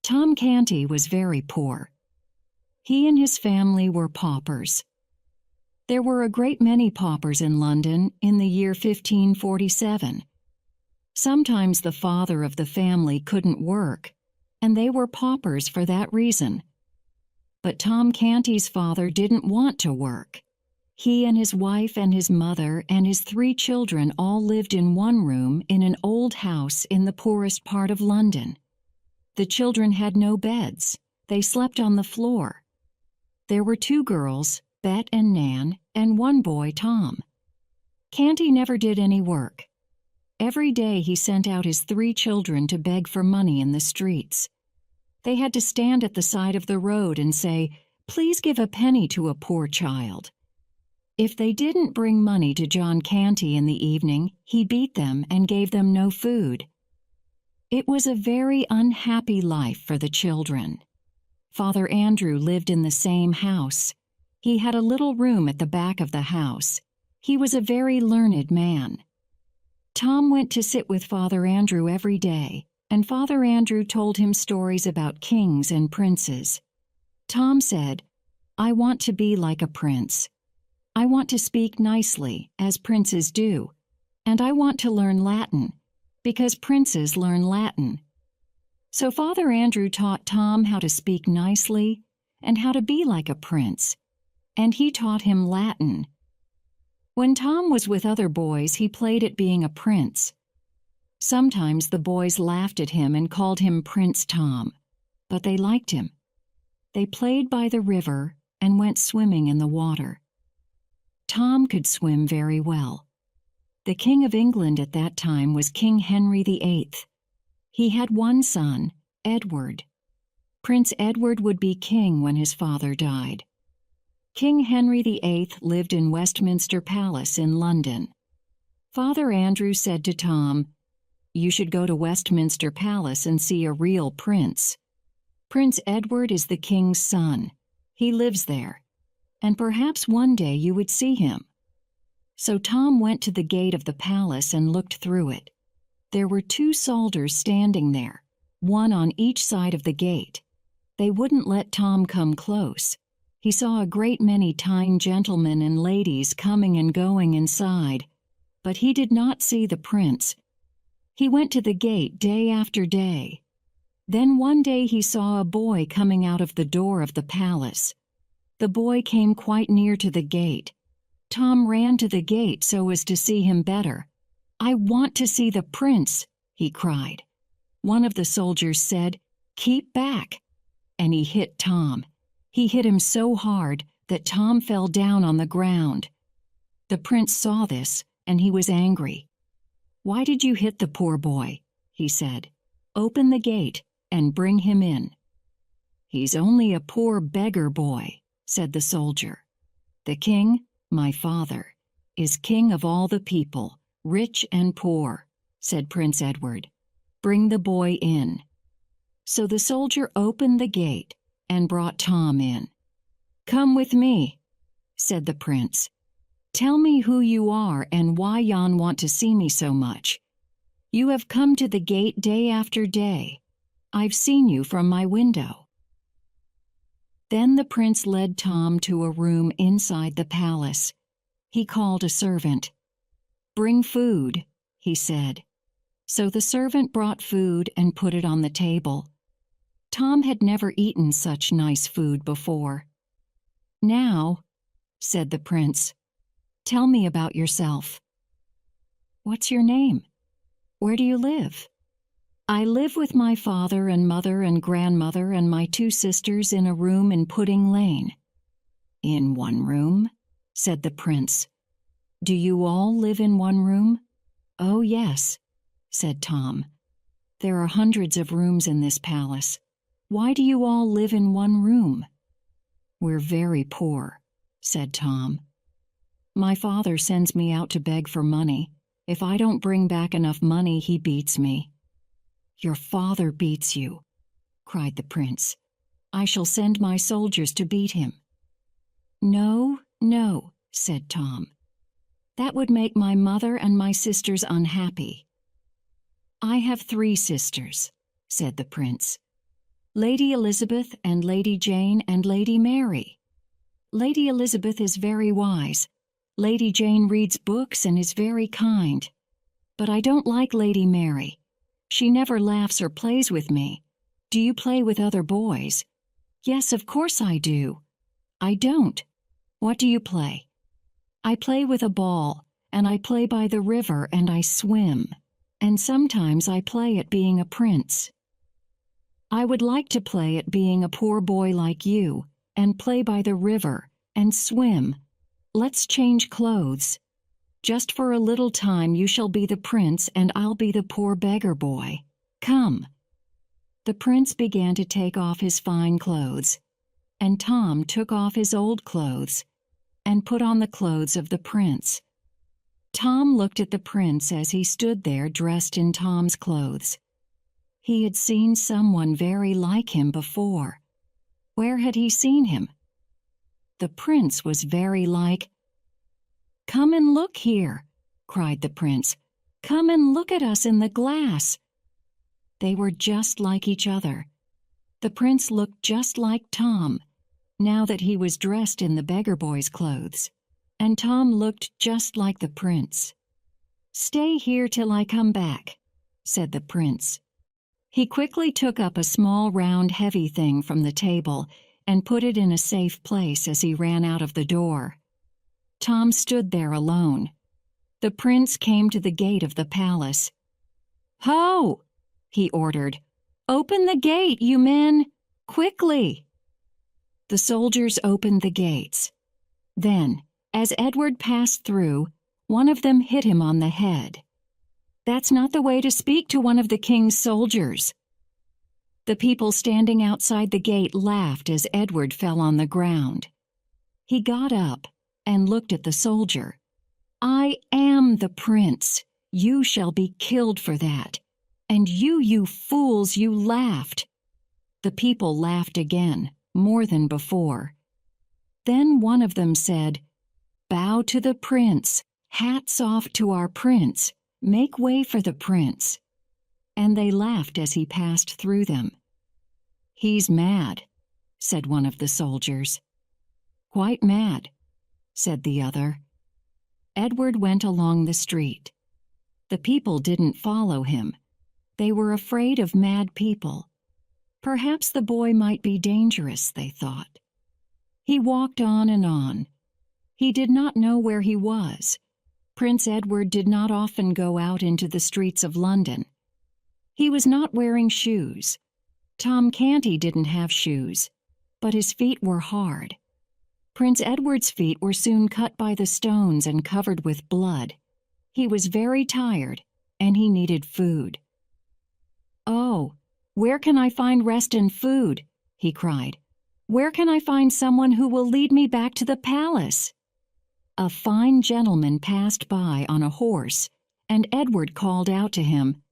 Tom Canty was very poor. He and his family were paupers. There were a great many paupers in London in the year 1547. Sometimes the father of the family couldn't work, and they were paupers for that reason. But Tom Canty's father didn't want to work. He and his wife and his mother and his 3 children all lived in one room in an old house in the poorest part of London. The children had no beds. They slept on the floor. There were 2 girls, Bet and Nan, and 1 boy, Tom. Canty never did any work. Every day he sent out his 3 children to beg for money in the streets. They had to stand at the side of the road and say, "Please give a penny to a poor child." If they didn't bring money to John Canty in the evening, he beat them and gave them no food. It was a very unhappy life for the children. Father Andrew lived in the same house. He had a little room at the back of the house. He was a very learned man. Tom went to sit with Father Andrew every day, and Father Andrew told him stories about kings and princes. Tom said, "I want to be like a prince. I want to speak nicely, as princes do, and I want to learn Latin, because princes learn Latin." So Father Andrew taught Tom how to speak nicely and how to be like a prince, and he taught him Latin. When Tom was with other boys, he played at being a prince. Sometimes the boys laughed at him and called him Prince Tom, but they liked him. They played by the river and went swimming in the water. Tom could swim very well. The King of England at that time was King Henry VIII. He had 1 son, Edward. Prince Edward would be king when his father died. King Henry VIII lived in Westminster Palace in London. Father Andrew said to Tom, "You should go to Westminster Palace and see a real prince. Prince Edward is the king's son. He lives there, and perhaps one day you would see him." So Tom went to the gate of the palace and looked through it. There were 2 soldiers standing there, 1 on each side of the gate. They wouldn't let Tom come close. He saw a great many kind gentlemen and ladies coming and going inside, but he did not see the prince. He went to the gate day after day. Then one day he saw a boy coming out of the door of the palace. The boy came quite near to the gate. Tom ran to the gate so as to see him better. "I want to see the prince," he cried. One of the soldiers said, "Keep back," and he hit Tom. He hit him so hard that Tom fell down on the ground. The prince saw this, and he was angry. "Why did you hit the poor boy?" he said. "Open the gate and bring him in." "He's only a poor beggar boy," said the soldier. "The king, my father, is king of all the people, rich and poor," said Prince Edward. "Bring the boy in." So the soldier opened the gate and brought Tom in. "Come with me," said the prince. "Tell me who you are and why yon want to see me so much. You have come to the gate day after day. I've seen you from my window." Then the prince led Tom to a room inside the palace. He called a servant. "Bring food," he said. So the servant brought food and put it on the table. Tom had never eaten such nice food before. "Now," said the prince, "tell me about yourself." "What's your name? Where do you live?" "I live with my father and mother and grandmother and my 2 sisters in a room in Pudding Lane." "In one room?" said the prince. "Do you all live in one room?" "Oh, yes," said Tom. "There are hundreds of rooms in this palace. Why do you all live in one room?" "We're very poor," said Tom. "My father sends me out to beg for money. If I don't bring back enough money, he beats me." "Your father beats you," cried the prince. "I shall send my soldiers to beat him." "No, no," said Tom. "That would make my mother and my sisters unhappy." "I have 3 sisters," said the prince. Lady Elizabeth and Lady Jane and Lady Mary. Lady Elizabeth is very wise. Lady Jane reads books and is very kind. But I don't like Lady Mary. She never laughs or plays with me. Do you play with other boys? Yes, of course I do. I don't. What do you play? I play with a ball, and I play by the river and I swim. And sometimes I play at being a prince. I would like to play at being a poor boy like you, and play by the river, and swim. Let's change clothes. Just for a little time you shall be the prince and I'll be the poor beggar boy. Come. The prince began to take off his fine clothes, and Tom took off his old clothes, and put on the clothes of the prince. Tom looked at the prince as he stood there dressed in Tom's clothes. He had seen someone very like him before. Where had he seen him? The prince was very like— "Come and look here," cried the prince. "Come and look at us in the glass." They were just like each other. The prince looked just like Tom, now that he was dressed in the beggar boy's clothes, and Tom looked just like the prince. "Stay here till I come back," said the prince. He quickly took up a small round heavy thing from the table and put it in a safe place as he ran out of the door. Tom stood there alone. The prince came to the gate of the palace. "Ho!" he ordered. "Open the gate, you men! Quickly!" The soldiers opened the gates. Then, as Edward passed through, one of them hit him on the head. "That's not the way to speak to one of the king's soldiers." The people standing outside the gate laughed as Edward fell on the ground. He got up and looked at the soldier. "I am the prince. You shall be killed for that. And you fools, you laughed." The people laughed again, more than before. Then one of them said, "Bow to the prince. Hats off to our prince. Make way for the prince." And they laughed as he passed through them. "He's mad," said one of the soldiers. "Quite mad," said the other. Edward went along the street. The people didn't follow him. They were afraid of mad people. Perhaps the boy might be dangerous, they thought. He walked on and on. He did not know where he was. Prince Edward did not often go out into the streets of London. He was not wearing shoes. Tom Canty didn't have shoes, but his feet were hard. Prince Edward's feet were soon cut by the stones and covered with blood. He was very tired, and he needed food. "Oh, where can I find rest and food?" he cried. "Where can I find someone who will lead me back to the palace?" A fine gentleman passed by on a horse, and Edward called out to him,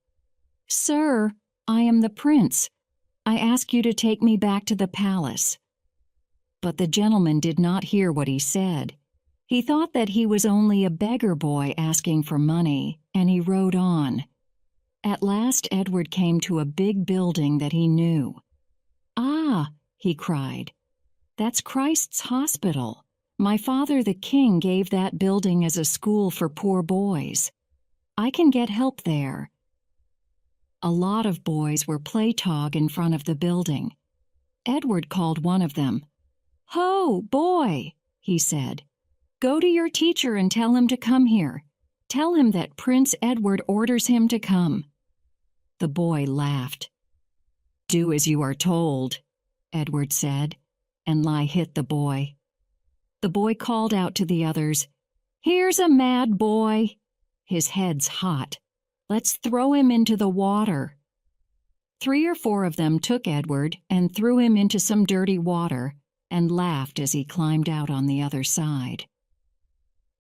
"Sir, I am the prince. I ask you to take me back to the palace." But the gentleman did not hear what he said. He thought that he was only a beggar boy asking for money, and he rode on. At last Edward came to a big building that he knew. "Ah," he cried, "that's Christ's hospital. My father the king gave that building as a school for poor boys. I can get help there." A lot of boys were play-tog in front of the building. Edward called one of them. "Ho, boy," he said. "Go to your teacher and tell him to come here. Tell him that Prince Edward orders him to come." The boy laughed. "Do as you are told," Edward said, and hit the boy. The boy called out to the others, "Here's a mad boy. His head's hot. Let's throw him into the water." 3 or 4 of them took Edward and threw him into some dirty water and laughed as he climbed out on the other side.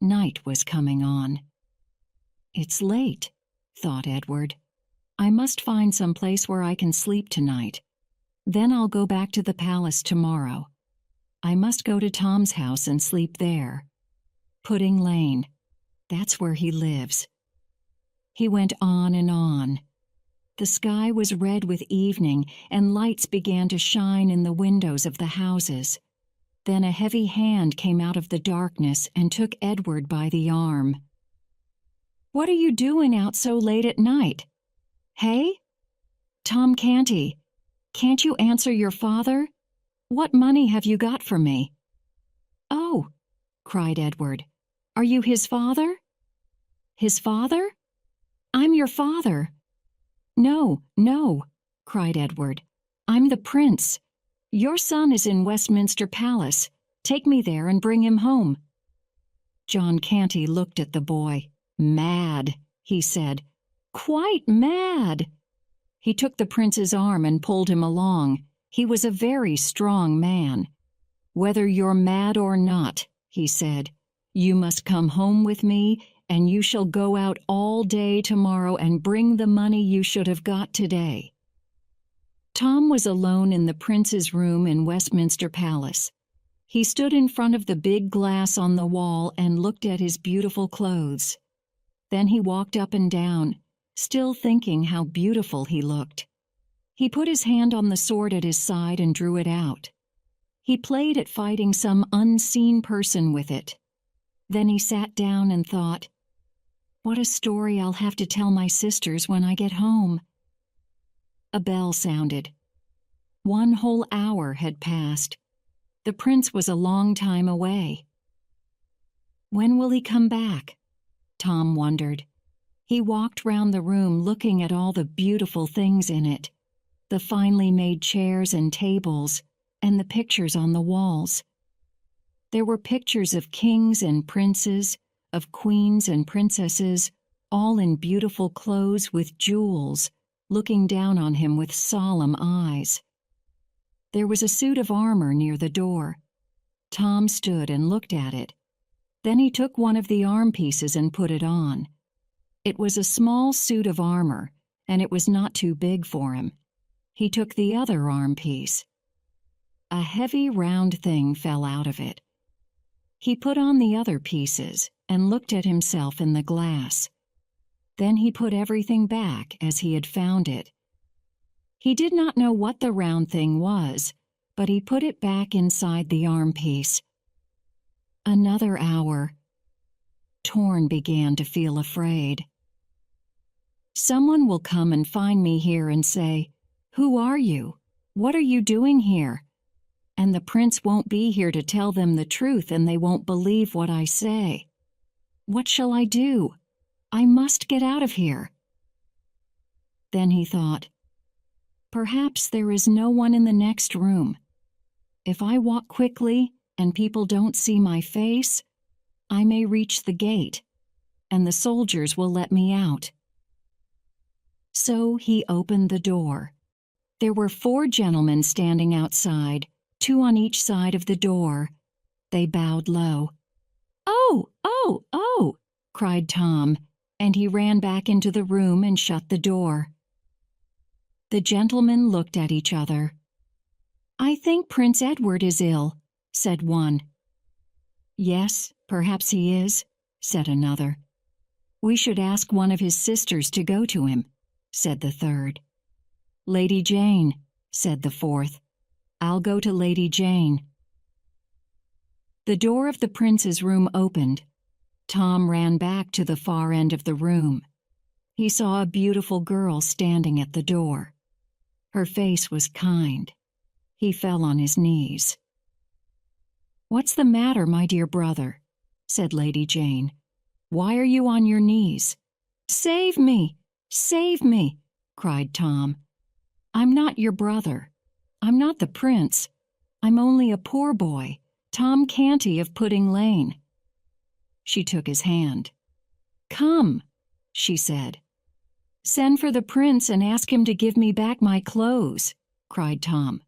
Night was coming on. "It's late," thought Edward. "I must find some place where I can sleep tonight. Then I'll go back to the palace tomorrow. I must go to Tom's house and sleep there. Pudding Lane. That's where he lives." He went on and on. The sky was red with evening, and lights began to shine in the windows of the houses. Then a heavy hand came out of the darkness and took Edward by the arm. "What are you doing out so late at night? Hey? Tom Canty, can't you answer your father? What money have you got for me?" "Oh," cried Edward, "are you his father?" "His father? I'm your father." "No, no," cried Edward. "I'm the prince. Your son is in Westminster Palace. Take me there and bring him home." John Canty looked at the boy. "Mad," he said. "Quite mad." He took the prince's arm and pulled him along. He was a very strong man. "Whether you're mad or not," he said, "you must come home with me, and you shall go out all day tomorrow and bring the money you should have got today." Tom was alone in the prince's room in Westminster Palace. He stood in front of the big glass on the wall and looked at his beautiful clothes. Then he walked up and down, still thinking how beautiful he looked. He put his hand on the sword at his side and drew it out. He played at fighting some unseen person with it. Then he sat down and thought, "What a story I'll have to tell my sisters when I get home." A bell sounded. 1 whole hour had passed. The prince was a long time away. When will he come back? Tom wondered. He walked round the room looking at all the beautiful things in it, the finely made chairs and tables, and the pictures on the walls. There were pictures of kings and princes, of queens and princesses, all in beautiful clothes with jewels, looking down on him with solemn eyes. There was a suit of armor near the door. Tom stood and looked at it. Then he took one of the arm pieces and put it on. It was a small suit of armor, and it was not too big for him. He took the other arm piece. A heavy round thing fell out of it. He put on the other pieces and looked at himself in the glass. Then he put everything back as he had found it. He did not know what the round thing was, but he put it back inside the arm piece. Another hour. Torn began to feel afraid. "Someone will come and find me here and say, 'Who are you? What are you doing here?' And the prince won't be here to tell them the truth, and they won't believe what I say. What shall I do? I must get out of here." Then he thought, "Perhaps there is no one in the next room. If I walk quickly and people don't see my face, I may reach the gate, and the soldiers will let me out." So he opened the door. There were 4 gentlemen standing outside, 2 on each side of the door. They bowed low. "Oh, oh, oh!" cried Tom, and he ran back into the room and shut the door. The gentlemen looked at each other. "I think Prince Edward is ill," said one. "Yes, perhaps he is," said another. "We should ask one of his sisters to go to him," said the third. "Lady Jane," said the fourth. "I'll go to Lady Jane." The door of the prince's room opened. Tom ran back to the far end of the room. He saw a beautiful girl standing at the door. Her face was kind. He fell on his knees. "What's the matter, my dear brother?" said Lady Jane. "Why are you on your knees?" "Save me! Save me!" cried Tom. "I'm not your brother. I'm not the prince. I'm only a poor boy, Tom Canty of Pudding Lane." She took his hand. "Come," she said. "Send for the prince and ask him to give me back my clothes," cried Tom.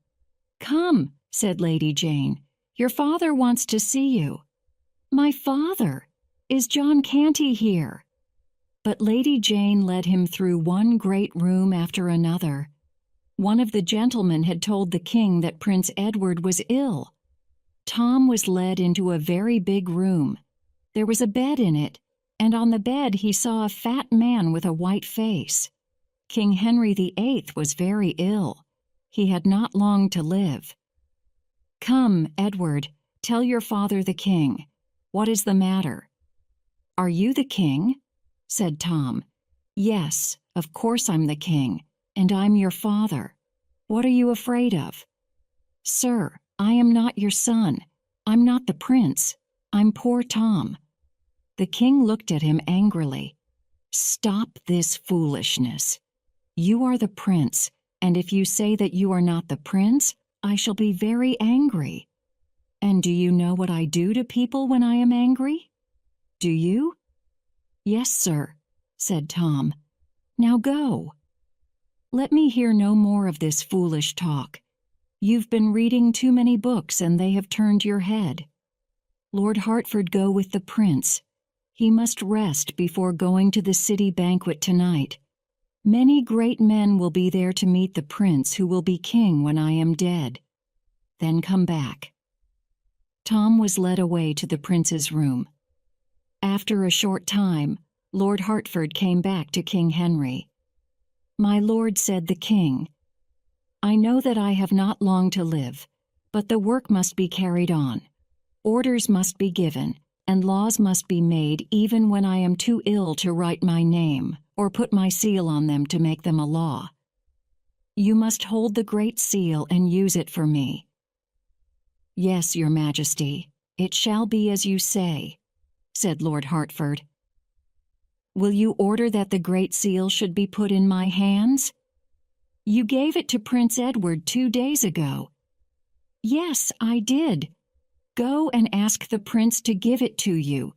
"Come," said Lady Jane. "Your father wants to see you." "My father? Is John Canty here?" But Lady Jane led him through one great room after another. One of the gentlemen had told the king that Prince Edward was ill. Tom was led into a very big room. There was a bed in it, and on the bed he saw a fat man with a white face. King Henry VIII was very ill. He had not long to live. "Come, Edward, tell your father the king. What is the matter?" "Are you the king?" said Tom. "Yes, of course I'm the king, and I'm your father. What are you afraid of?" "Sir, I am not your son. I'm not the prince. I'm poor Tom." The king looked at him angrily. "Stop this foolishness. You are the prince, and if you say that you are not the prince, I shall be very angry. And do you know what I do to people when I am angry? Do you?" "Yes, sir," said Tom. "Now go. Let me hear no more of this foolish talk. You've been reading too many books and they have turned your head. Lord Hertford go with the prince. He must rest before going to the city banquet tonight. Many great men will be there to meet the prince who will be king when I am dead. Then come back." Tom was led away to the prince's room. After a short time, Lord Hertford came back to King Henry. "My lord," said the king, "I know that I have not long to live, but the work must be carried on. Orders must be given, and laws must be made even when I am too ill to write my name or put my seal on them to make them a law. You must hold the Great Seal and use it for me." "Yes, your Majesty, it shall be as you say," said Lord Hertford. "Will you order that the Great Seal should be put in my hands? You gave it to Prince Edward 2 days ago." "Yes, I did. Go and ask the prince to give it to you."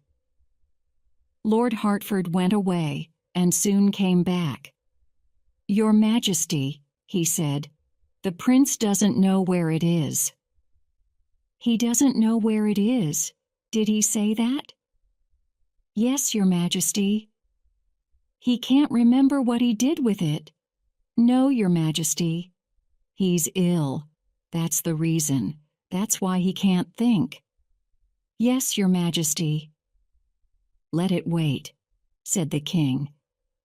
Lord Hertford went away and soon came back. "Your Majesty," he said, "the prince doesn't know where it is." "He doesn't know where it is? Did he say that?" "Yes, your Majesty." "He can't remember what he did with it?" "No, your Majesty." "He's ill. That's the reason. That's why he can't think." "Yes, your Majesty." "Let it wait," said the king.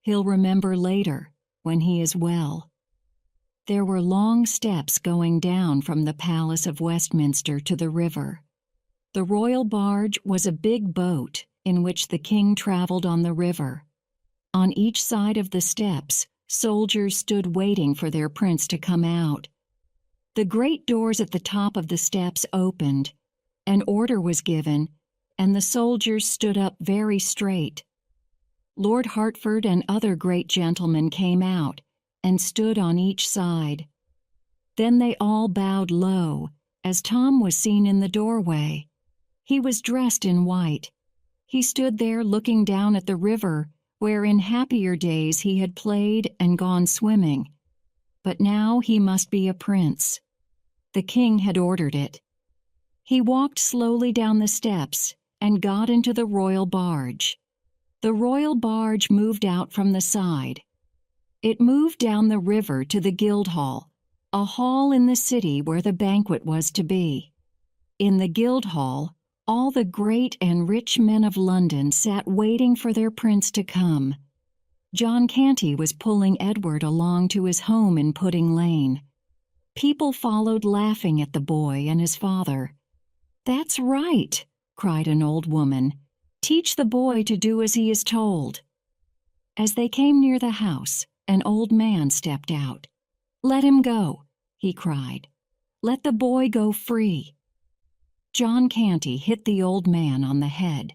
"He'll remember later, when he is well." There were long steps going down from the Palace of Westminster to the river. The royal barge was a big boat in which the king traveled on the river. On each side of the steps, soldiers stood waiting for their prince to come out. The great doors at the top of the steps opened, an order was given, and the soldiers stood up very straight. Lord Hertford and other great gentlemen came out and stood on each side. Then they all bowed low, as Tom was seen in the doorway. He was dressed in white. He stood there looking down at the river, where in happier days he had played and gone swimming. But now he must be a prince. The king had ordered it. He walked slowly down the steps and got into the royal barge. The royal barge moved out from the side. It moved down the river to the Guildhall, a hall in the city where the banquet was to be. In the Guildhall, all the great and rich men of London sat waiting for their prince to come. John Canty was pulling Edward along to his home in Pudding Lane. People followed laughing at the boy and his father. "That's right," cried an old woman. "Teach the boy to do as he is told." As they came near the house, an old man stepped out. "Let him go," he cried. "Let the boy go free." John Canty hit the old man on the head.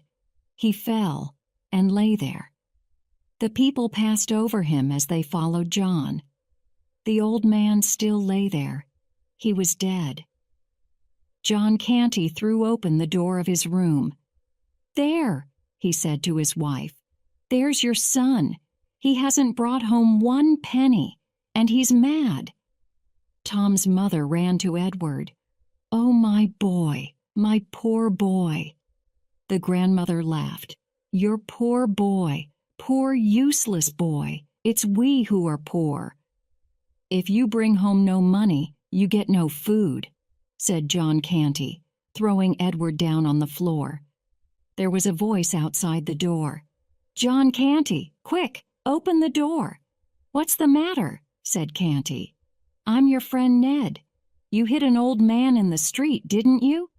He fell and lay there. The people passed over him as they followed John. The old man still lay there. He was dead. John Canty threw open the door of his room. "There," he said to his wife, "there's your son. He hasn't brought home 1 penny, and he's mad." Tom's mother ran to Edward. "Oh, my boy, my poor boy." The grandmother laughed. "Your poor boy, poor useless boy. It's we who are poor." "If you bring home no money, you get no food," said John Canty, throwing Edward down on the floor. There was a voice outside the door. "John Canty, quick, open the door." "What's the matter?" said Canty. "I'm your friend Ned. You hit an old man in the street, didn't you?"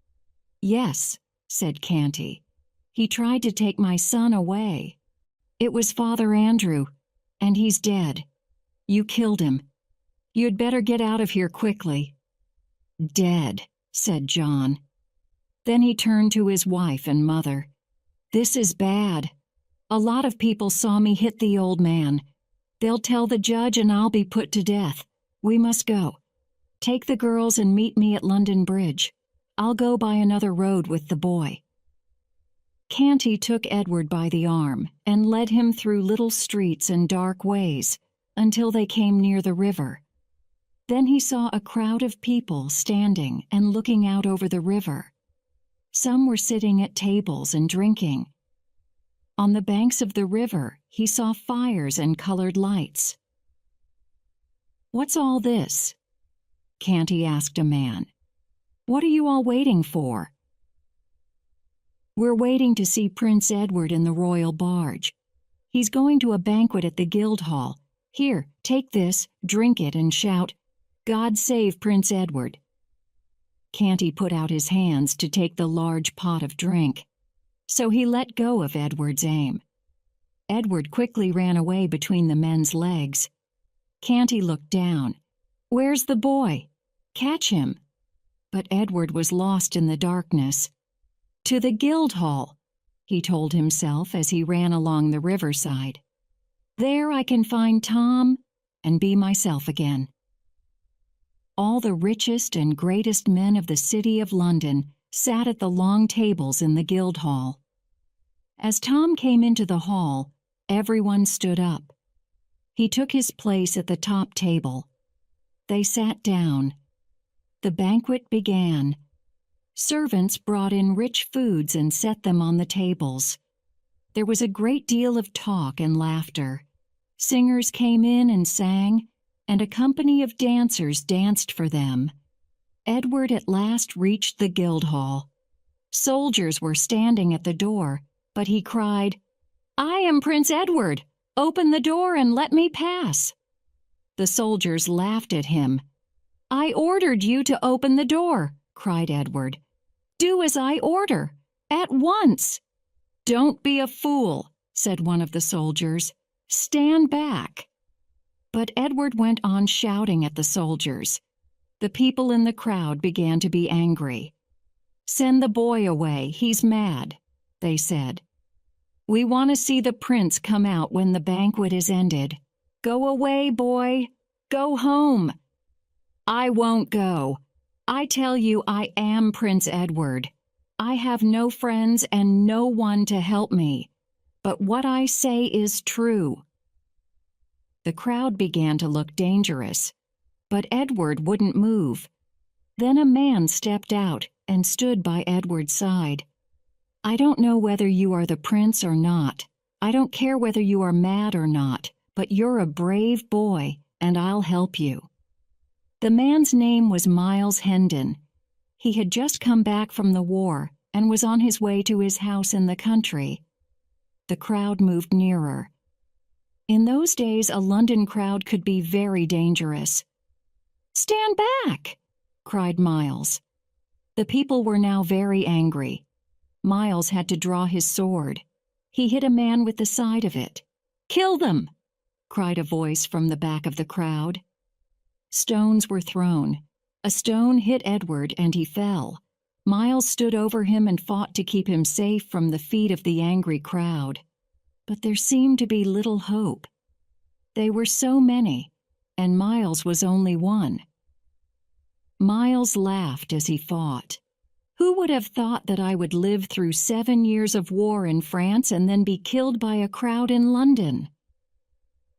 "Yes," said Canty. "He tried to take my son away. It was Father Andrew, and he's dead. You killed him. You'd better get out of here quickly." "Dead," said John. Then he turned to his wife and mother. "This is bad. A lot of people saw me hit the old man. They'll tell the judge and I'll be put to death. We must go. Take the girls and meet me at London Bridge. I'll go by another road with the boy." Canty took Edward by the arm and led him through little streets and dark ways until they came near the river. Then he saw a crowd of people standing and looking out over the river. Some were sitting at tables and drinking. On the banks of the river, he saw fires and colored lights. "What's all this?" Canty asked a man. "What are you all waiting for?" "We're waiting to see Prince Edward in the royal barge. He's going to a banquet at the Guildhall. Here, take this, drink it, and shout, 'God save Prince Edward.'" Canty put out his hands to take the large pot of drink, so he let go of Edward's aim. Edward quickly ran away between the men's legs. Canty looked down. "Where's the boy? Catch him." But Edward was lost in the darkness. "To the Guildhall," he told himself as he ran along the riverside. "There I can find Tom and be myself again." All the richest and greatest men of the city of London sat at the long tables in the Guildhall. As Tom came into the hall, everyone stood up. He took his place at the top table. They sat down. The banquet began. Servants brought in rich foods and set them on the tables. There was a great deal of talk and laughter. Singers came in and sang, and a company of dancers danced for them. Edward at last reached the Guildhall. Soldiers were standing at the door, but he cried, "I am Prince Edward! Open the door and let me pass!" The soldiers laughed at him. "I ordered you to open the door," cried Edward. "Do as I order, at once." "Don't be a fool," said one of the soldiers. "Stand back." But Edward went on shouting at the soldiers. The people in the crowd began to be angry. "Send the boy away, he's mad," they said. "We want to see the prince come out when the banquet is ended. Go away, boy. Go home." "I won't go. I tell you I am Prince Edward. I have no friends and no one to help me. But what I say is true." The crowd began to look dangerous, but Edward wouldn't move. Then a man stepped out and stood by Edward's side. "I don't know whether you are the prince or not. I don't care whether you are mad or not, but you're a brave boy, and I'll help you." The man's name was Miles Hendon. He had just come back from the war and was on his way to his house in the country. The crowd moved nearer. In those days, a London crowd could be very dangerous. "Stand back!" cried Miles. The people were now very angry. Miles had to draw his sword. He hit a man with the side of it. "Kill them!" cried a voice from the back of the crowd. Stones were thrown. A stone hit Edward and he fell. Miles stood over him and fought to keep him safe from the feet of the angry crowd. But there seemed to be little hope. They were so many, and Miles was only one. Miles laughed as he fought. "Who would have thought that I would live through 7 years of war in France and then be killed by a crowd in London?"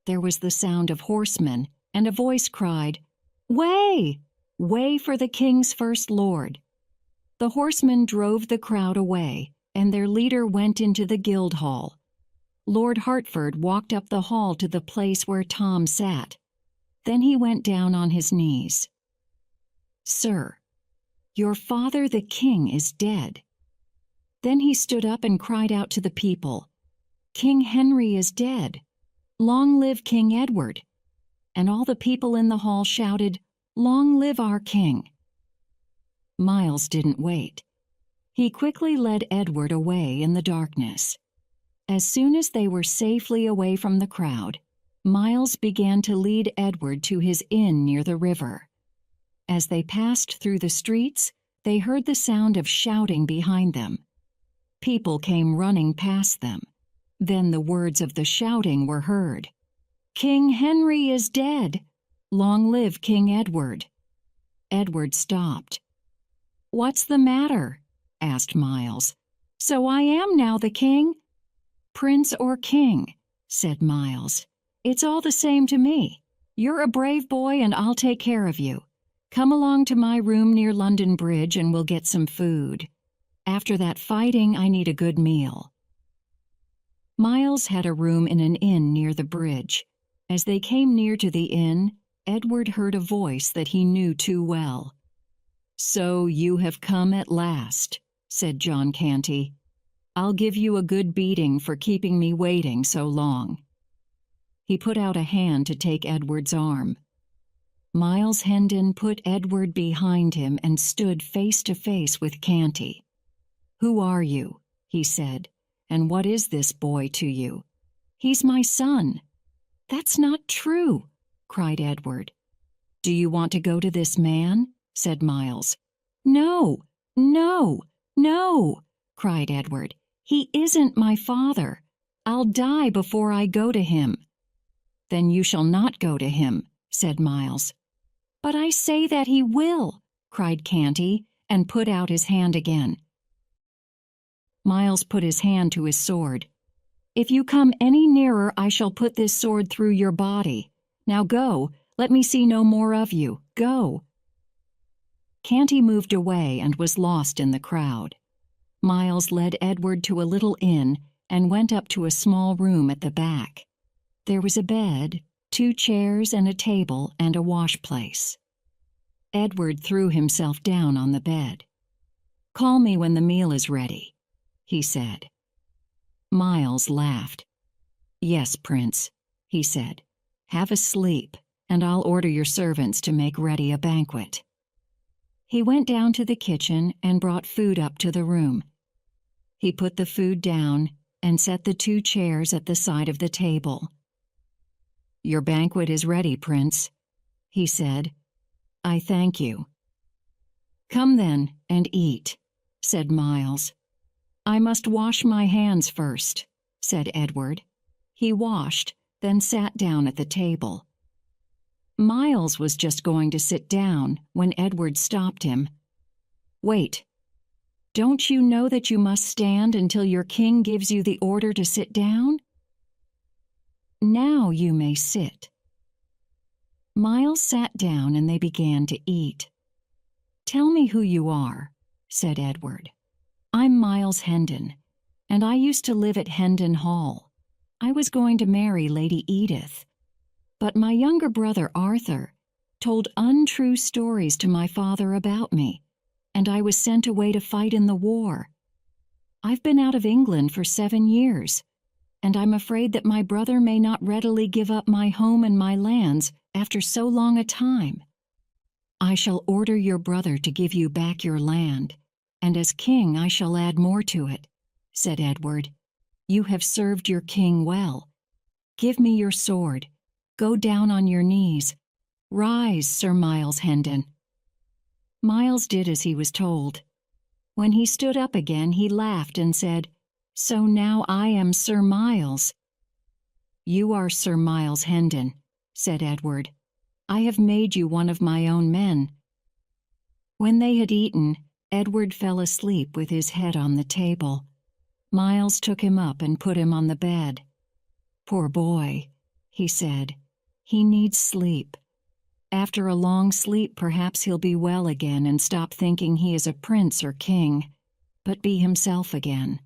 There was the sound of horsemen, and a voice cried, "Way! Way for the king's first lord." The horsemen drove the crowd away, and their leader went into the Guildhall. Lord Hertford walked up the hall to the place where Tom sat. Then he went down on his knees. "Sir, your father the king is dead." Then he stood up and cried out to the people, "King Henry is dead. Long live King Edward. and all the people in the hall shouted, "Long live our king!" Miles didn't wait. He quickly led Edward away in the darkness. As soon as they were safely away from the crowd, Miles began to lead Edward to his inn near the river. As they passed through the streets, they heard the sound of shouting behind them. People came running past them. Then the words of the shouting were heard. "King Henry is dead! Long live King Edward!" Edward stopped. "What's the matter?" asked Miles. "So I am now the king?" "Prince or king," said Miles. "It's all the same to me. You're a brave boy and I'll take care of you. Come along to my room near London Bridge and we'll get some food. After that fighting, I need a good meal." Miles had a room in an inn near the bridge. As they came near to the inn, Edward heard a voice that he knew too well. "So you have come at last," said John Canty. "I'll give you a good beating for keeping me waiting so long." He put out a hand to take Edward's arm. Miles Hendon put Edward behind him and stood face to face with Canty. "Who are you?" he said, "and what is this boy to you?" "He's my son." "That's not true," cried Edward. "Do you want to go to this man?" said Miles. "No, no, no," cried Edward. "He isn't my father. I'll die before I go to him." "Then you shall not go to him," said Miles. "But I say that he will," cried Canty, and put out his hand again. Miles put his hand to his sword. "If you come any nearer, I shall put this sword through your body. Now go, let me see no more of you. Go." Canty moved away and was lost in the crowd. Miles led Edward to a little inn and went up to a small room at the back. There was a bed, 2 chairs and a table and a wash-place. Edward threw himself down on the bed. "Call me when the meal is ready," he said. Miles laughed. "Yes, Prince," he said. "Have a sleep, and I'll order your servants to make ready a banquet." He went down to the kitchen and brought food up to the room. He put the food down and set the 2 chairs at the side of the table. "Your banquet is ready, Prince," he said. "I thank you." "Come then and eat," said Miles. "I must wash my hands first," said Edward. He washed, then sat down at the table. Miles was just going to sit down when Edward stopped him. "Wait. Don't you know that you must stand until your king gives you the order to sit down? Now you may sit." Miles sat down and they began to eat. "Tell me who you are," said Edward. "I'm Miles Hendon, and I used to live at Hendon Hall. I was going to marry Lady Edith. But my younger brother Arthur told untrue stories to my father about me, and I was sent away to fight in the war. I've been out of England for 7 years, and I'm afraid that my brother may not readily give up my home and my lands after so long a time. I shall order your brother to give you back your land, and as king I shall add more to it," said Edward. "You have served your king well. Give me your sword. Go down on your knees. Rise, Sir Miles Hendon." Miles did as he was told. When he stood up again, he laughed and said, "So now I am Sir Miles." "You are Sir Miles Hendon," said Edward. "I have made you one of my own men." When they had eaten, Edward fell asleep with his head on the table. Miles took him up and put him on the bed. "Poor boy," he said. "He needs sleep. After a long sleep, perhaps he'll be well again and stop thinking he is a prince or king, but be himself again."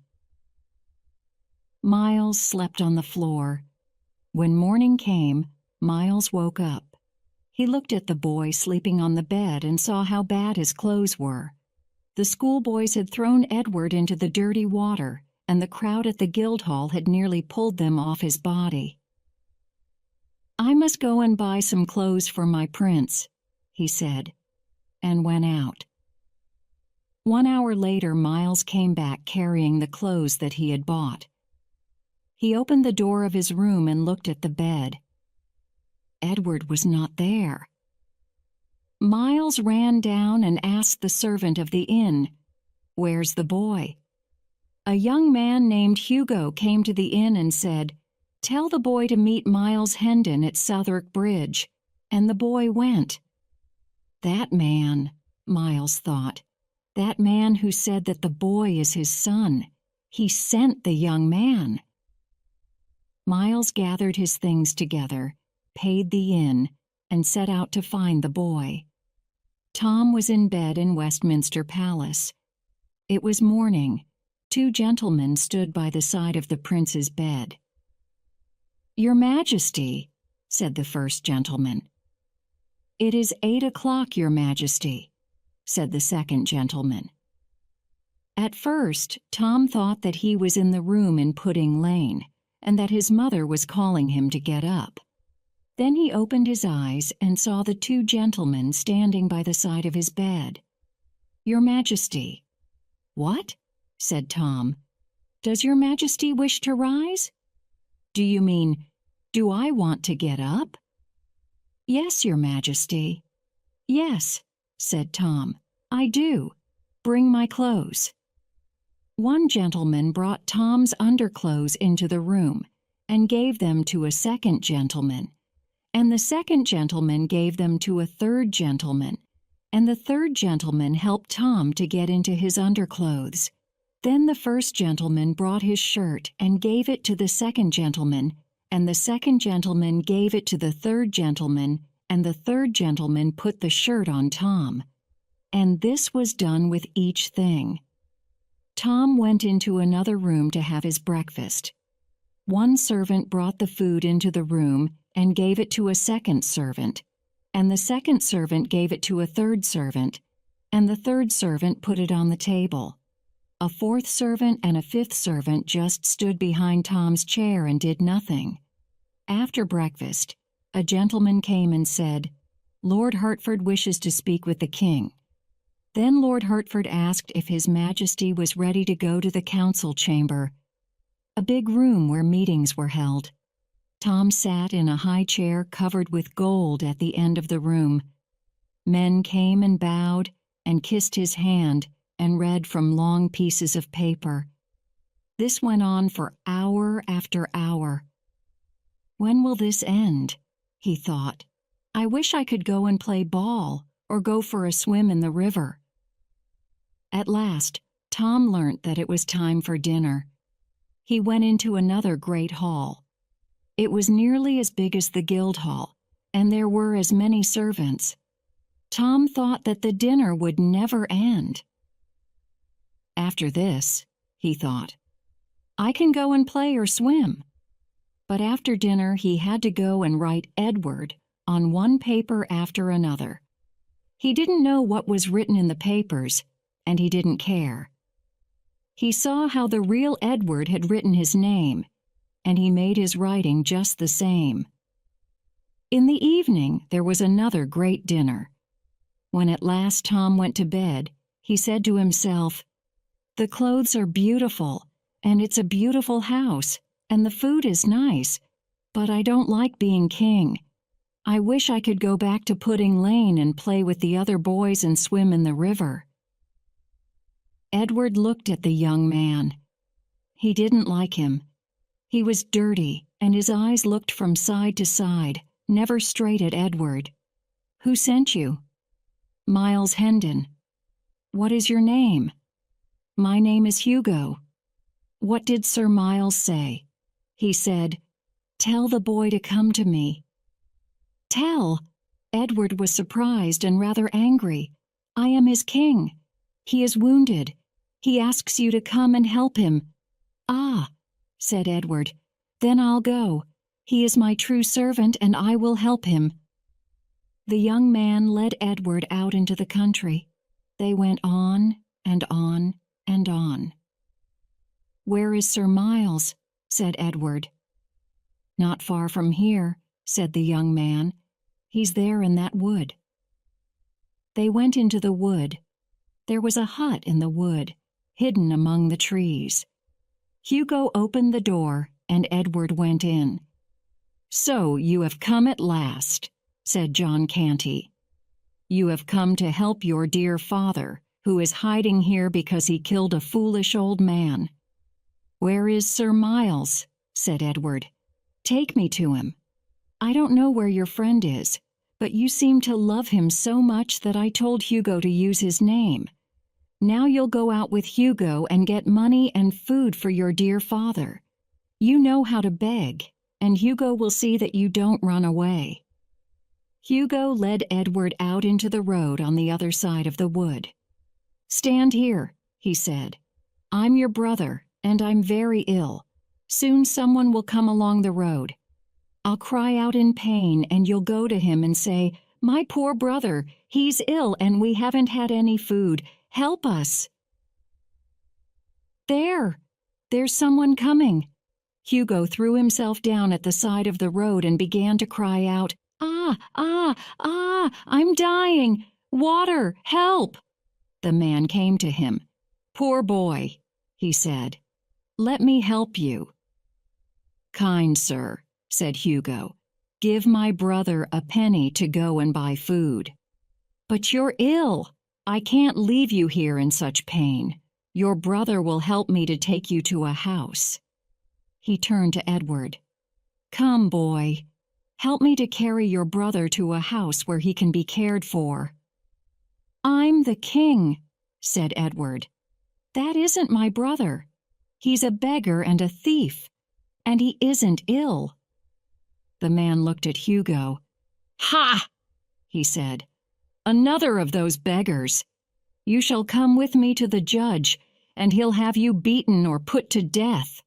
Miles slept on the floor. When morning came, Miles woke up. He looked at the boy sleeping on the bed and saw how bad his clothes were. The schoolboys had thrown Edward into the dirty water, and the crowd at the Guildhall had nearly pulled them off his body. "I must go and buy some clothes for my prince," he said, and went out. 1 hour later, Miles came back carrying the clothes that he had bought. He opened the door of his room and looked at the bed. Edward was not there. Miles ran down and asked the servant of the inn, "Where's the boy?" A young man named Hugo came to the inn and said, "Tell the boy to meet Miles Hendon at Southwark Bridge," and the boy went. That man, Miles thought, that man who said that the boy is his son, he sent the young man. Miles gathered his things together, paid the inn, and set out to find the boy. Tom was in bed in Westminster Palace. It was morning. 2 gentlemen stood by the side of the prince's bed. "Your Majesty," said the first gentleman. "It is 8 o'clock, Your Majesty," said the second gentleman. At first, Tom thought that he was in the room in Pudding Lane, and that his mother was calling him to get up. Then he opened his eyes and saw the 2 gentlemen standing by the side of his bed. "Your Majesty." "What?" said Tom. "Does Your Majesty wish to rise?" "Do you mean, do I want to get up?" "Yes, Your Majesty." "Yes," said Tom, "I do. Bring my clothes." One gentleman brought Tom's underclothes into the room and gave them to a second gentleman, and the second gentleman gave them to a third gentleman, and the third gentleman helped Tom to get into his underclothes. Then the first gentleman brought his shirt and gave it to the second gentleman, and the second gentleman gave it to the third gentleman, and the third gentleman put the shirt on Tom. And this was done with each thing. Tom went into another room to have his breakfast. One servant brought the food into the room and gave it to a second servant, and the second servant gave it to a third servant, and the third servant put it on the table. A fourth servant and a fifth servant just stood behind Tom's chair and did nothing. After breakfast, a gentleman came and said, "Lord Hertford wishes to speak with the king." Then Lord Hertford asked if His Majesty was ready to go to the council chamber, a big room where meetings were held. Tom sat in a high chair covered with gold at the end of the room. Men came and bowed and kissed his hand and read from long pieces of paper. This went on for hour after hour. "When will this end?" he thought. "I wish I could go and play ball or go for a swim in the river." At last, Tom learnt that it was time for dinner. He went into another great hall. It was nearly as big as the Guildhall, and there were as many servants. Tom thought that the dinner would never end. "After this," he thought, "I can go and play or swim." But after dinner he had to go and write Edward on one paper after another. He didn't know what was written in the papers, and he didn't care. He saw how the real Edward had written his name, and he made his writing just the same. In the evening there was another great dinner. When at last Tom went to bed, he said to himself, "The clothes are beautiful, and it's a beautiful house, and the food is nice, but I don't like being king. I wish I could go back to Pudding Lane and play with the other boys and swim in the river." Edward looked at the young man. He didn't like him. He was dirty, and his eyes looked from side to side, never straight at Edward. "Who sent you?" "Miles Hendon." "What is your name?" "My name is Hugo." "What did Sir Miles say?" "He said, 'Tell the boy to come to me.'" "Tell?" Edward was surprised and rather angry. "I am his king. He is wounded. He asks you to come and help him." "Ah," said Edward, "then I'll go. He is my true servant, and I will help him." The young man led Edward out into the country. They went on and on and on. "Where is Sir Miles?" said Edward. "Not far from here," said the young man. "He's there in that wood." They went into the wood. There was a hut in the wood, hidden among the trees. Hugo opened the door, and Edward went in. "So you have come at last," said John Canty. "You have come to help your dear father, who is hiding here because he killed a foolish old man." "Where is Sir Miles?" said Edward. "Take me to him. I don't know where your friend is, but you seem to love him so much that I told Hugo to use his name. Now you'll go out with Hugo and get money and food for your dear father. You know how to beg, and Hugo will see that you don't run away." Hugo led Edward out into the road on the other side of the wood. "Stand here," he said. "I'm your brother, and I'm very ill. Soon someone will come along the road. I'll cry out in pain, and you'll go to him and say, 'My poor brother, he's ill and we haven't had any food. Help us.'" There's someone coming." Hugo threw himself down at the side of the road and began to cry out, "Ah, ah, ah, I'm dying! Water, help!" The man came to him. "Poor boy," he said. "Let me help you." "Kind sir," said Hugo, "give my brother a penny to go and buy food." "But you're ill. I can't leave you here in such pain. Your brother will help me to take you to a house." He turned to Edward. "Come, boy. Help me to carry your brother to a house where he can be cared for." "I'm the king," said Edward. "That isn't my brother. He's a beggar and a thief, and he isn't ill." The man looked at Hugo. "Ha!" he said. "Another of those beggars. You shall come with me to the judge, and he'll have you beaten or put to death."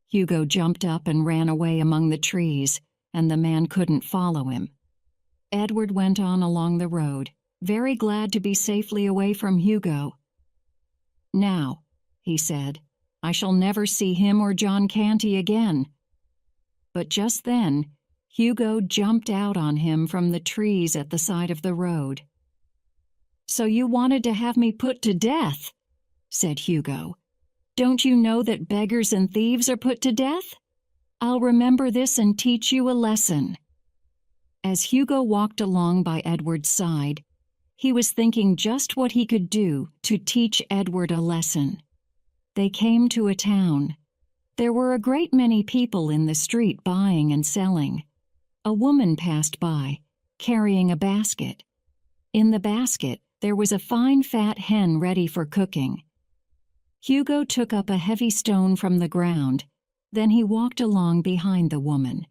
Hugo jumped up and ran away among the trees, and the man couldn't follow him. Edward went on along the road, very glad to be safely away from Hugo. "Now," he said, "I shall never see him or John Canty again." But just then, Hugo jumped out on him from the trees at the side of the road. "So you wanted to have me put to death?" said Hugo. "Don't you know that beggars and thieves are put to death? I'll remember this and teach you a lesson." As Hugo walked along by Edward's side, he was thinking just what he could do to teach Edward a lesson. They came to a town. There were a great many people in the street buying and selling. A woman passed by, carrying a basket. In the basket, there was a fine fat hen ready for cooking. Hugo took up a heavy stone from the ground. Then he walked along behind the woman.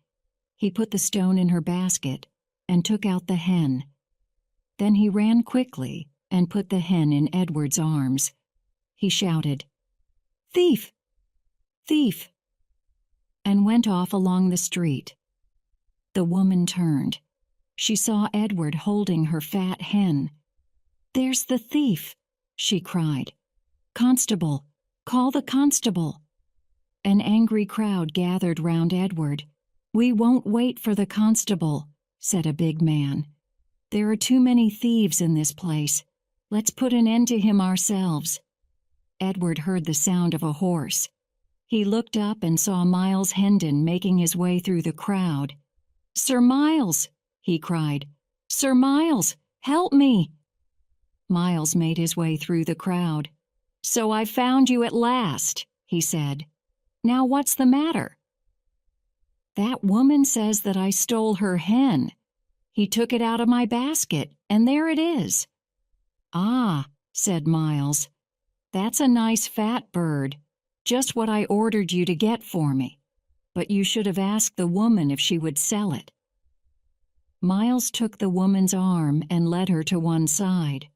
He put the stone in her basket and took out the hen. Then he ran quickly and put the hen in Edward's arms. He shouted, "Thief! Thief!" and went off along the street. The woman turned. She saw Edward holding her fat hen. "There's the thief!" she cried. "Constable! Call the constable!" An angry crowd gathered round Edward. "We won't wait for the constable," said a big man. "There are too many thieves in this place. Let's put an end to him ourselves." Edward heard the sound of a horse. He looked up and saw Miles Hendon making his way through the crowd. "Sir Miles!" he cried. "Sir Miles, help me!" Miles made his way through the crowd. "So I found you at last," he said. "Now what's the matter?" "That woman says that I stole her hen. He took it out of my basket, and there it is." "Ah," said Miles, "that's a nice fat bird, just what I ordered you to get for me. But you should have asked the woman if she would sell it." Miles took the woman's arm and led her to one side.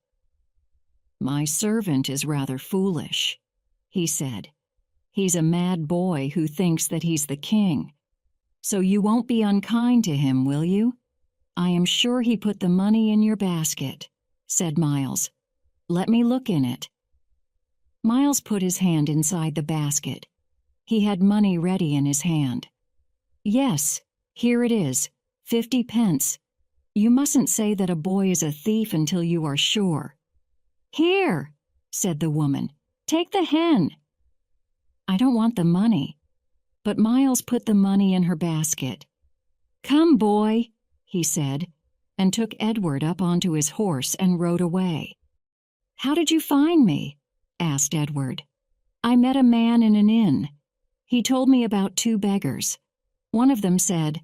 "My servant is rather foolish," he said. "He's a mad boy who thinks that he's the king. So you won't be unkind to him, will you? I am sure he put the money in your basket," said Miles. "Let me look in it." Miles put his hand inside the basket. He had money ready in his hand. "Yes, here it is, 50 pence. You mustn't say that a boy is a thief until you are sure." "Here," said the woman, "take the hen." "I don't want the money." But Miles put the money in her basket. "Come, boy," he said, and took Edward up onto his horse and rode away. "How did you find me?" asked Edward. "I met a man in an inn. He told me about 2 beggars. One of them said,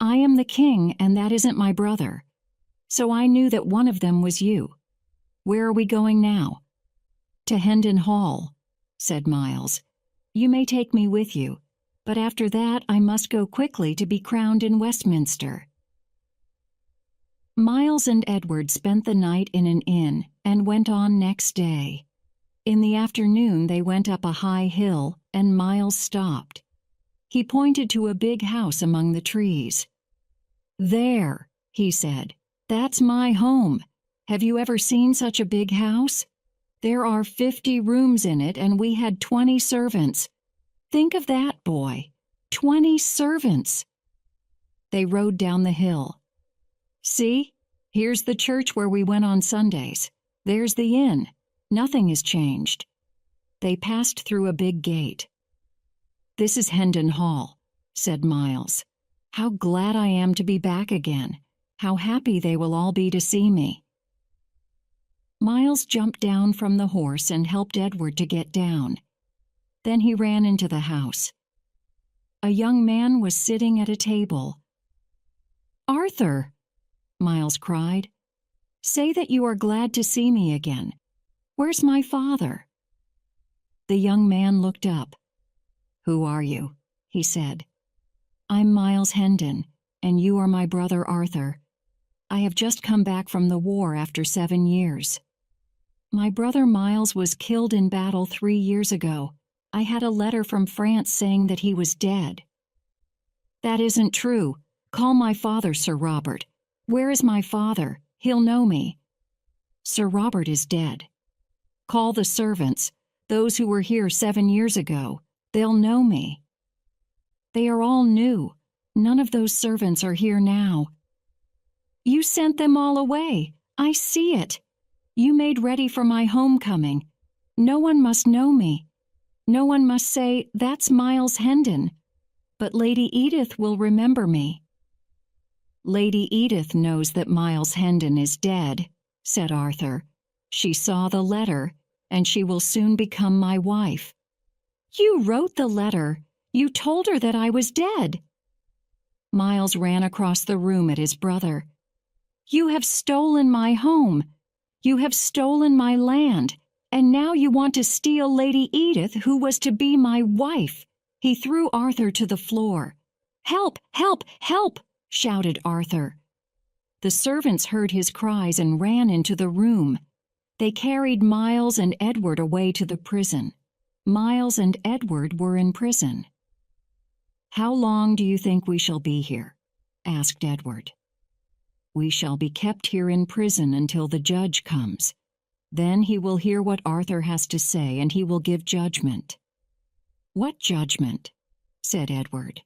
'I am the king and that isn't my brother.' So I knew that one of them was you. Where are we going now?" "To Hendon Hall," said Miles. "You may take me with you, but after that I must go quickly to be crowned in Westminster." Miles and Edward spent the night in an inn and went on next day. In the afternoon they went up a high hill and Miles stopped. He pointed to a big house among the trees. "There," he said, "that's my home. Have you ever seen such a big house? There are 50 rooms in it and we had 20 servants. Think of that, boy. 20 servants." They rode down the hill. "See, here's the church where we went on Sundays. There's the inn. Nothing has changed." They passed through a big gate. "This is Hendon Hall," said Miles. "How glad I am to be back again. How happy they will all be to see me." Miles jumped down from the horse and helped Edward to get down. Then he ran into the house. A young man was sitting at a table. "Arthur," Miles cried, "say that you are glad to see me again. Where's my father?" The young man looked up. "Who are you?" he said. "I'm Miles Hendon, and you are my brother Arthur. I have just come back from the war after 7 years. My brother Miles was killed in battle 3 years ago. I had a letter from France saying that he was dead." "That isn't true. Call my father, Sir Robert. Where is my father? He'll know me." "Sir Robert is dead." "Call the servants, those who were here 7 years ago. They'll know me." "They are all new. None of those servants are here now." "You sent them all away. I see it. You made ready for my homecoming. No one must know me. No one must say, 'That's Miles Hendon.' But Lady Edith will remember me." "Lady Edith knows that Miles Hendon is dead," said Arthur. "She saw the letter, and she will soon become my wife." "You wrote the letter. You told her that I was dead." Miles ran across the room at his brother. "You have stolen my home. You have stolen my land, and now you want to steal Lady Edith, who was to be my wife." He threw Arthur to the floor. "Help! Help! Help!" shouted Arthur. The servants heard his cries and ran into the room. They carried Miles and Edward away to the prison. Miles and Edward were in prison. "How long do you think we shall be here?" asked Edward. "We shall be kept here in prison until the judge comes. Then he will hear what Arthur has to say, and he will give judgment." "What judgment?" said Edward.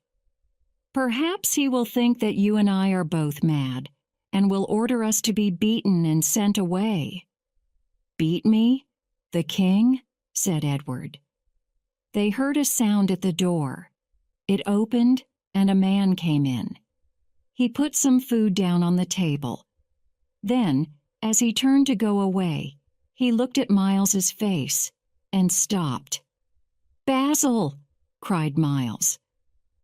"Perhaps he will think that you and I are both mad, and will order us to be beaten and sent away." "Beat me? The king?" said Edward. They heard a sound at the door. It opened, and a man came in. He put some food down on the table. Then, as he turned to go away, he looked at Miles's face and stopped. "Basil!" cried Miles.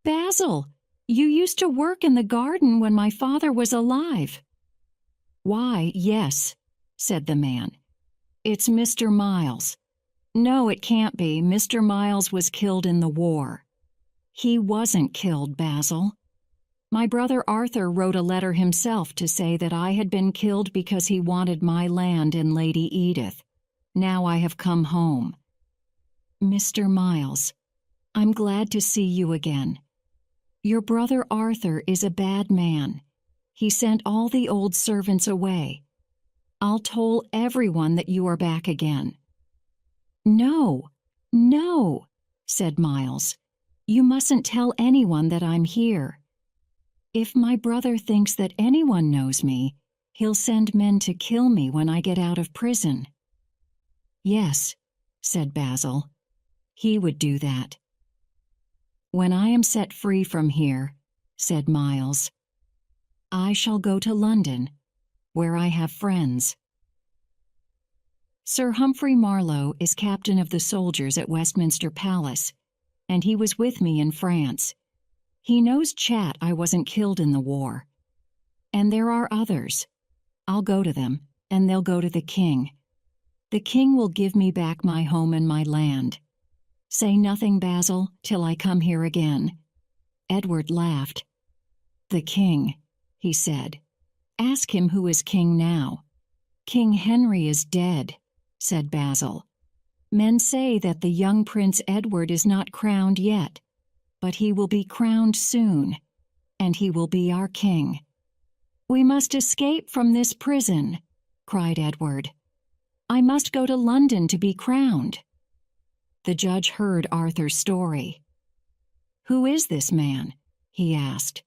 "Basil! You used to work in the garden when my father was alive." "Why, yes," said the man. "It's Mr. Miles." "No, it can't be. Mr. Miles was killed in the war." "He wasn't killed, Basil. My brother Arthur wrote a letter himself to say that I had been killed because he wanted my land and Lady Edith. Now I have come home. Mr. Miles, I'm glad to see you again. Your brother Arthur is a bad man. He sent all the old servants away. I'll told everyone that you are back again." "No, no," said Miles. "You mustn't tell anyone that I'm here." If my brother thinks that anyone knows me, he'll send men to kill me when I get out of prison." "Yes," said Basil, "he would do that." "When I am set free from here," said Miles, "I shall go to London, where I have friends." Sir Humphrey Marlowe is captain of the soldiers at Westminster Palace, and he was with me in France. He knows chat I wasn't killed in the war. And there are others. I'll go to them, and they'll go to the king. The king will give me back my home and my land. Say nothing, Basil, till I come here again." Edward laughed. "The king," he said. "Ask him who is king now." "King Henry is dead," said Basil. "Men say that the young Prince Edward is not crowned yet, but he will be crowned soon, and he will be our king." "We must escape from this prison," cried Edward. "I must go to London to be crowned." The judge heard Arthur's story. "Who is this man?" he asked.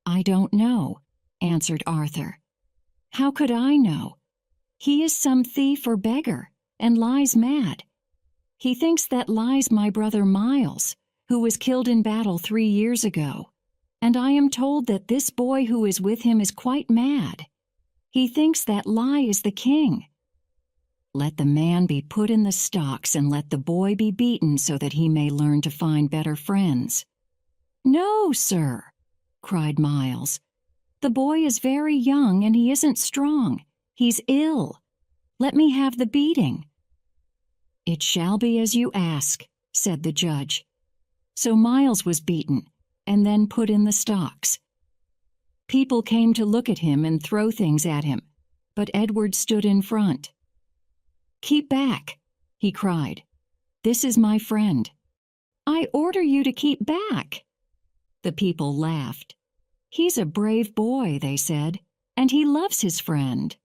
"I don't know," answered Arthur. "How could I know? He is some thief or beggar, and lies mad. He thinks that lies my brother Miles, who was killed in battle 3 years ago, and I am told that this boy who is with him is quite mad. He thinks that lie is the king. Let the man be put in the stocks, and let the boy be beaten so that he may learn to find better friends." "No, sir," cried Miles. "The boy is very young, and he isn't strong. He's ill. Let me have the beating." "It shall be as you ask," said the judge. So Miles was beaten, and then put in the stocks. People came to look at him and throw things at him, but Edward stood in front. "Keep back," he cried. "This is my friend." "I order you to keep back." The people laughed. "He's a brave boy," they said, "and he loves his friend."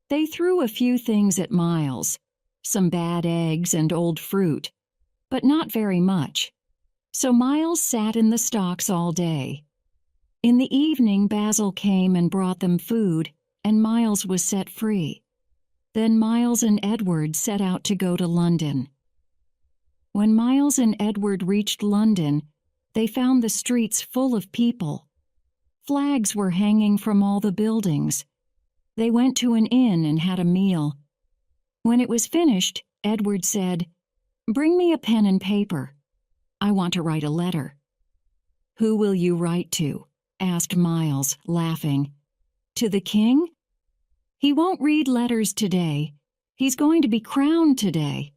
They threw a few things at Miles, some bad eggs and old fruit, but not very much. So Miles sat in the stocks all day. In the evening Basil came and brought them food, and Miles was set free. Then Miles and Edward set out to go to London. When Miles and Edward reached London, they found the streets full of people. Flags were hanging from all the buildings. They went to an inn and had a meal. When it was finished, Edward said, "Bring me a pen and paper. I want to write a letter." "Who will you write to?" asked Miles, laughing. "To the king? He won't read letters today. He's going to be crowned today."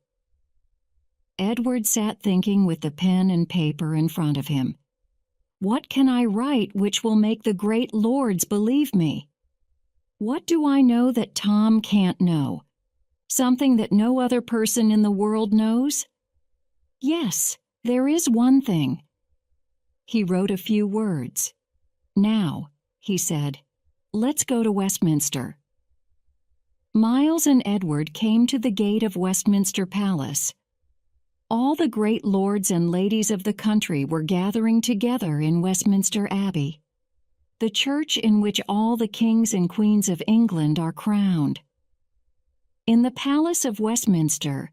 Edward sat thinking with the pen and paper in front of him. "What can I write which will make the great lords believe me? What do I know that Tom can't know? Something that no other person in the world knows? Yes, there is one thing." He wrote a few words. "Now," he said, "let's go to Westminster." Miles and Edward came to the gate of Westminster Palace. All the great lords and ladies of the country were gathering together in Westminster Abbey, the church in which all the kings and queens of England are crowned. In the Palace of Westminster,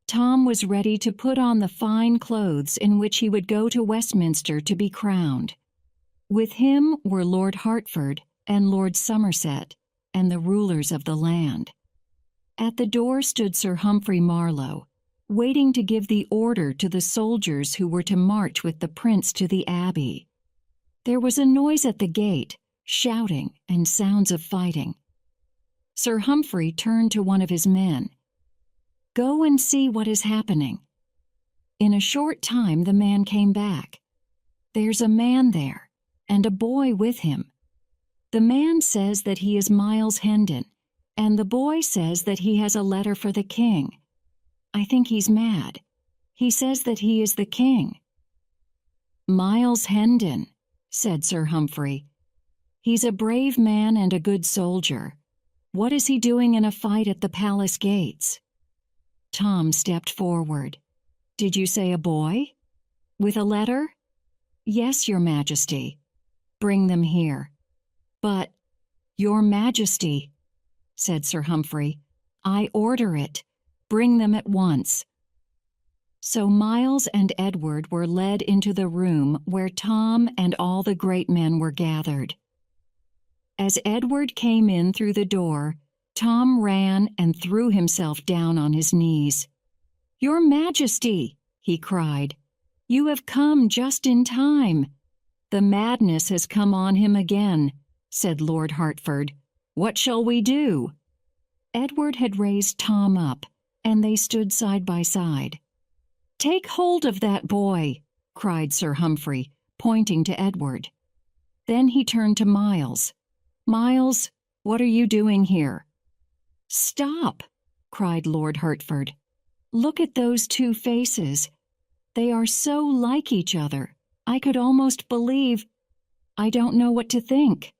Tom was ready to put on the fine clothes in which he would go to Westminster to be crowned. With him were Lord Hertford and Lord Somerset, and the rulers of the land. At the door stood Sir Humphrey Marlowe, waiting to give the order to the soldiers who were to march with the prince to the abbey. There was a noise at the gate, shouting and sounds of fighting. Sir Humphrey turned to one of his men. "Go and see what is happening." In a short time the man came back. "There's a man there, and a boy with him. The man says that he is Miles Hendon, and the boy says that he has a letter for the king. I think he's mad. He says that he is the king." "Miles Hendon," said Sir Humphrey. "He's a brave man and a good soldier. What is he doing in a fight at the palace gates?" Tom stepped forward. "Did you say a boy? With a letter?" "Yes, Your Majesty." Bring them here." "But, Your Majesty," said Sir Humphrey, "I order it. Bring them at once." So Miles and Edward were led into the room where Tom and all the great men were gathered. As Edward came in through the door, Tom ran and threw himself down on his knees. "Your Majesty," he cried, "you have come just in time." "The madness has come on him again," said Lord Hertford. "What shall we do?" Edward had raised Tom up, and they stood side by side. "Take hold of that boy," cried Sir Humphrey, pointing to Edward. Then he turned to Miles. "Miles, what are you doing here?" "Stop!" cried Lord Hertford. "Look at those two faces. They are so like each other. I could almost believe. I don't know what to think.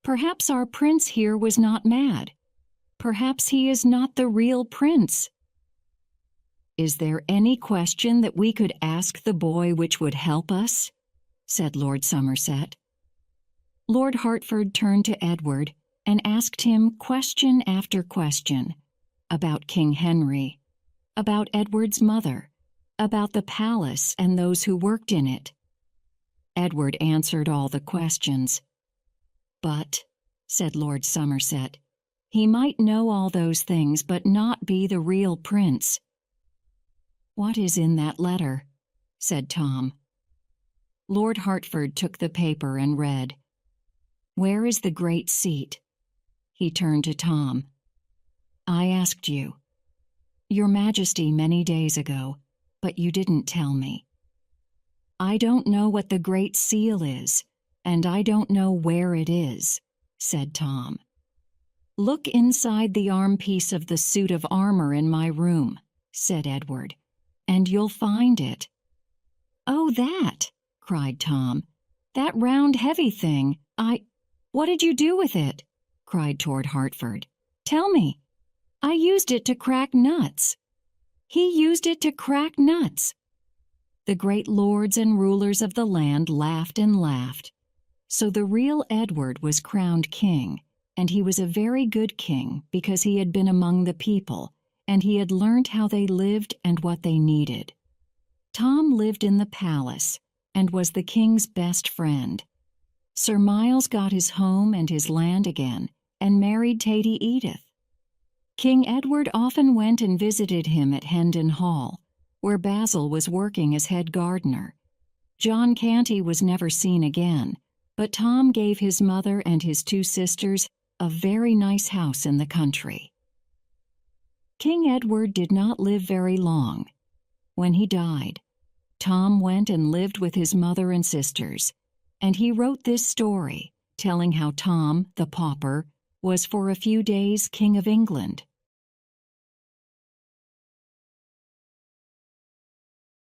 Perhaps our prince here was not mad. Perhaps he is not the real prince." "Is there any question that we could ask the boy which would help us?" said Lord Somerset. Lord Hertford turned to Edward and asked him question after question about King Henry, about Edward's mother, about the palace and those who worked in it. Edward answered all the questions. "But," said Lord Somerset, "he might know all those things but not be the real prince." "What is in that letter?" said Tom. Lord Hertford took the paper and read, "Where is the great seat?" He turned to Tom. "I asked you, Your Majesty, many days ago, but you didn't tell me. I don't know what the Great Seal is, and I don't know where it is," said Tom. "Look inside the armpiece of the suit of armor in my room," said Edward, "and you'll find it." "Oh, that!" cried Tom. "That round heavy thing. What did you do with it?" cried Lord Hertford. "Tell me." "I used it to crack nuts." "He used it to crack nuts." The great lords and rulers of the land laughed and laughed. So the real Edward was crowned king, and he was a very good king because he had been among the people, and he had learned how they lived and what they needed. Tom lived in the palace and was the king's best friend. Sir Miles got his home and his land again and married Lady Edith. King Edward often went and visited him at Hendon Hall, where Basil was working as head gardener. John Canty was never seen again, but Tom gave his mother and his two sisters a very nice house in the country. King Edward did not live very long. When he died, Tom went and lived with his mother and sisters, and he wrote this story, telling how Tom, the pauper, was for a few days King of England.